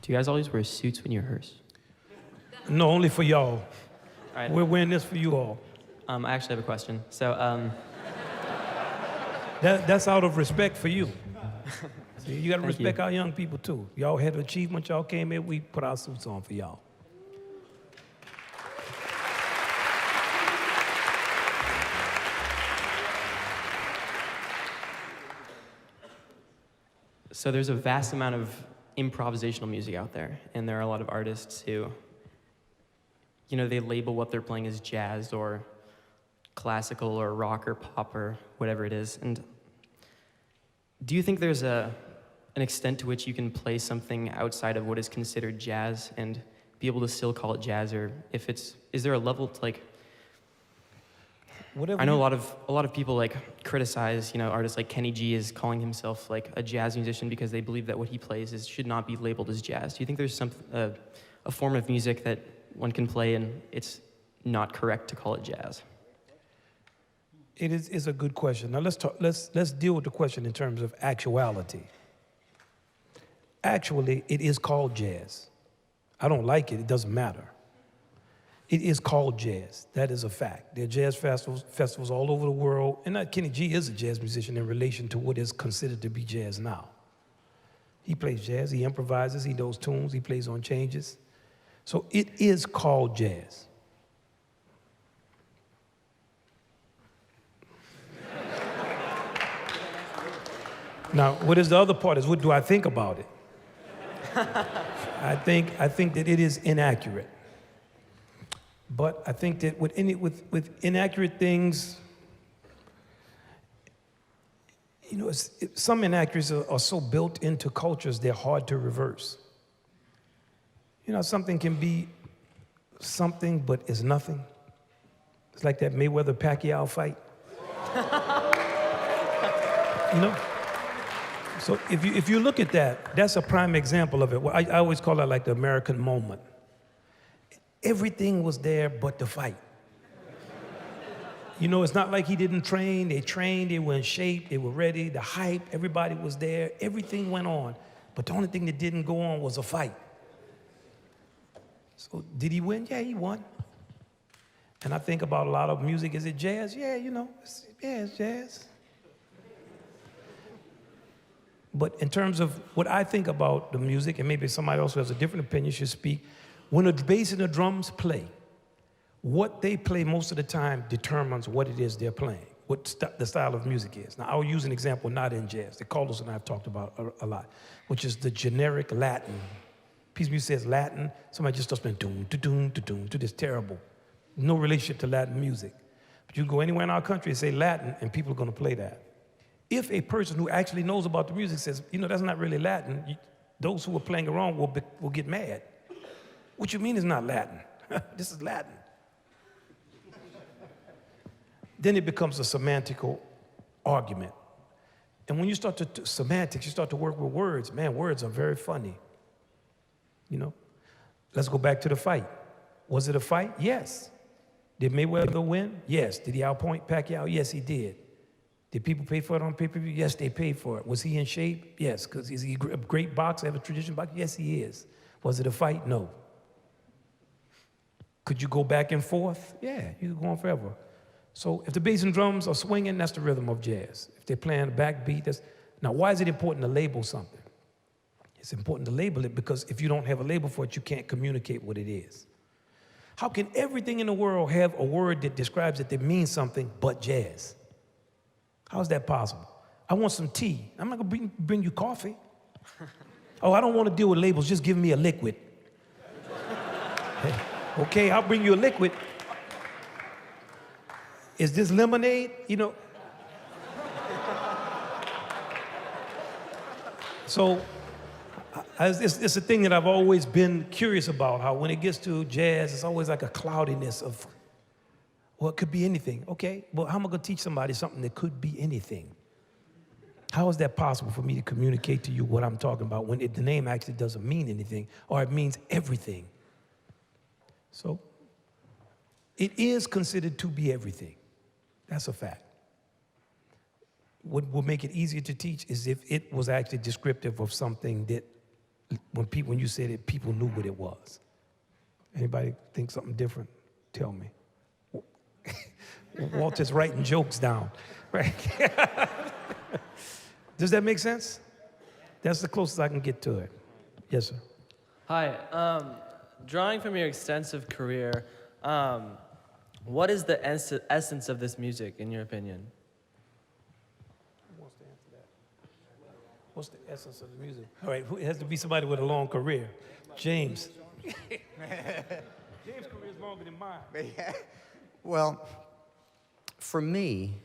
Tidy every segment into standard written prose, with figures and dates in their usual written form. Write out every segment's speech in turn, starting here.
Do you guys always wear suits when you rehearse? No, only for y'all. All right. We're wearing this for you all. I actually have a question. So, That's out of respect for you. See, you got to Thank respect you. our young people too. Y'all had achievement, y'all came in, we put our suits on for y'all. so there's a vast amount of improvisational music out there, and there are a lot of artists who, you know, they label what they're playing as jazz or classical or rock or pop or whatever it is. And do you think there's an extent to which you can play something outside of what is considered jazz and be able to still call it jazz, or if it's, is there a level to like, Whatever I know you- a lot of people like criticize, you know, artists like Kenny G is calling himself like a jazz musician because they believe that what he plays should not be labeled as jazz. Do you think there's a form of music that one can play and it's not correct to call it jazz? It's a good question. Now let's deal with the question in terms of actuality. Actually, it is called jazz. I don't like it, it doesn't matter. It is called jazz. That is a fact. There are jazz festivals all over the world, and Kenny G is a jazz musician in relation to what is considered to be jazz now. He plays jazz, he improvises, he knows tunes, he plays on changes. So it is called jazz. Now, what is the other part is what do I think about it? I think that it is inaccurate. But I think that with inaccurate things, you know, some inaccuracies are so built into cultures, they're hard to reverse. You know, something can be something, but it's nothing. It's like that Mayweather-Pacquiao fight. You know? So if you look at that, that's a prime example of it. Well, I always call it like the American moment. Everything was there but the fight. You know, it's not like he didn't train. They trained, they were in shape, they were ready, the hype, everybody was there, everything went on. But the only thing that didn't go on was a fight. So did he win? Yeah, he won. And I think about a lot of music. Is it jazz? Yeah, you know, it's jazz. But in terms of what I think about the music, and maybe somebody else who has a different opinion should speak, when the bass and the drums play, what they play most of the time determines what it is they're playing, what the style of music is. Now, I'll use an example not in jazz that Carlos and I have talked about a lot, which is the generic Latin. Piece of music says Latin, somebody just starts playing doom, da-doom, da-doom, to this terrible. No relationship to Latin music. But you can go anywhere in our country and say Latin, and people are going to play that. If a person who actually knows about the music says, you know, that's not really Latin, those who are playing around will get mad. What you mean is not Latin? This is Latin. Then it becomes a semantical argument. And when you start to semantics, you start to work with words. Man, words are very funny. You know? Let's go back to the fight. Was it a fight? Yes. Did Mayweather win? Yes. Did he outpoint Pacquiao? Yes, he did. Did people pay for it on pay-per-view? Yes, they paid for it. Was he in shape? Yes. Because is he a great boxer, have a tradition boxer? Yes, he is. Was it a fight? No. Could you go back and forth? Yeah, you could go on forever. So if the bass and drums are swinging, that's the rhythm of jazz. If they're playing a backbeat, that's... Now, why is it important to label something? It's important to label it because if you don't have a label for it, you can't communicate what it is. How can everything in the world have a word that describes it that means something but jazz? How is that possible? I want some tea. I'm not gonna bring you coffee. Oh, I don't want to deal with labels, just give me a liquid. Okay, I'll bring you a liquid. Is this lemonade? You know. So it's a thing that I've always been curious about, how when it gets to jazz, it's always like a cloudiness of, well, it could be anything. Okay, well, how am I going to teach somebody something that could be anything? How is that possible for me to communicate to you what I'm talking about when the name actually doesn't mean anything, or it means everything? So it is considered to be everything. That's a fact. What will make it easier to teach is if it was actually descriptive of something that when you said it, people knew what it was? Anybody think something different? Tell me. Walter's writing jokes down, right? Does that make sense? That's the closest I can get to it. Yes, sir. Hi. Drawing from your extensive career, what is the essence of this music, in your opinion? Who wants to answer that? What's the essence of the music? All right, it has to be somebody with a long career. James. James' career is longer than mine. Well, for me,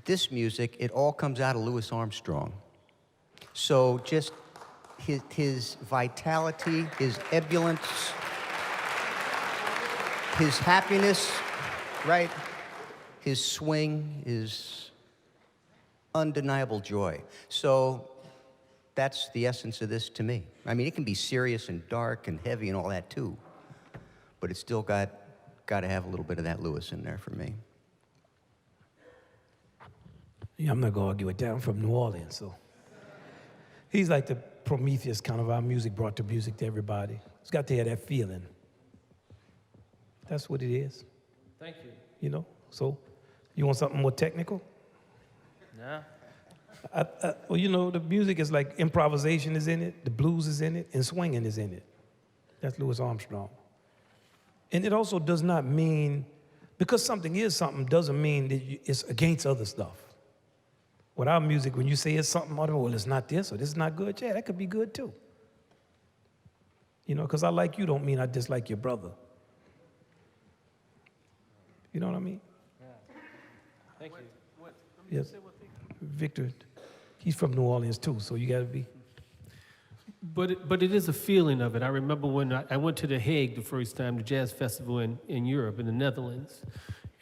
this music, it all comes out of Louis Armstrong. So just his vitality, his ebullience, his happiness, right? His swing, his undeniable joy. So that's the essence of this to me. I mean, it can be serious and dark and heavy and all that too, but it's still got to have a little bit of that Louis in there for me. Yeah, I'm not going to argue with that. I'm from New Orleans, so. He's like the Prometheus kind of our music, brought the music to everybody. It's got to have that feeling. That's what it is. Thank you. You know, so you want something more technical? Yeah. Well, you know, the music is like improvisation is in it, the blues is in it, and swinging is in it. That's Louis Armstrong. And it also does not mean, because something is something doesn't mean that it's against other stuff. With our music, when you say it's something, well, it's not this or this is not good, yeah, that could be good too. You know, because I like you don't mean I dislike your brother. You know what I mean? Yeah. Thank you. Yes. Victor, he's from New Orleans too, so you got to be. But it is a feeling of it. I remember when I went to The Hague the first time, the jazz festival in Europe, in the Netherlands,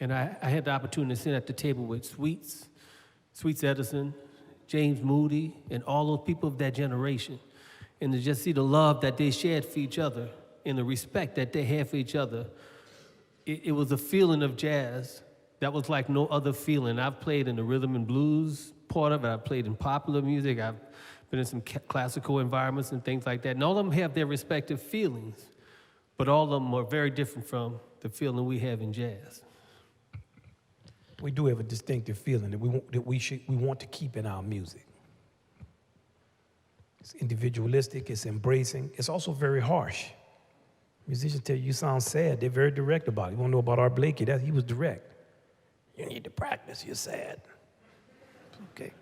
and I had the opportunity to sit at the table with Sweets Edison, James Moody, and all those people of that generation, and to just see the love that they shared for each other and the respect that they had for each other. It was a feeling of jazz that was like no other feeling. I've played in the rhythm and blues part of it. I've played in popular music. I've been in some classical environments and things like that. And all of them have their respective feelings, but all of them are very different from the feeling we have in jazz. We do have a distinctive feeling that we want to keep in our music. It's individualistic, it's embracing, it's also very harsh. Musicians tell you sound sad, they're very direct about it. You want to know about Art Blakey, he was direct. You need to practice, you're sad. Okay.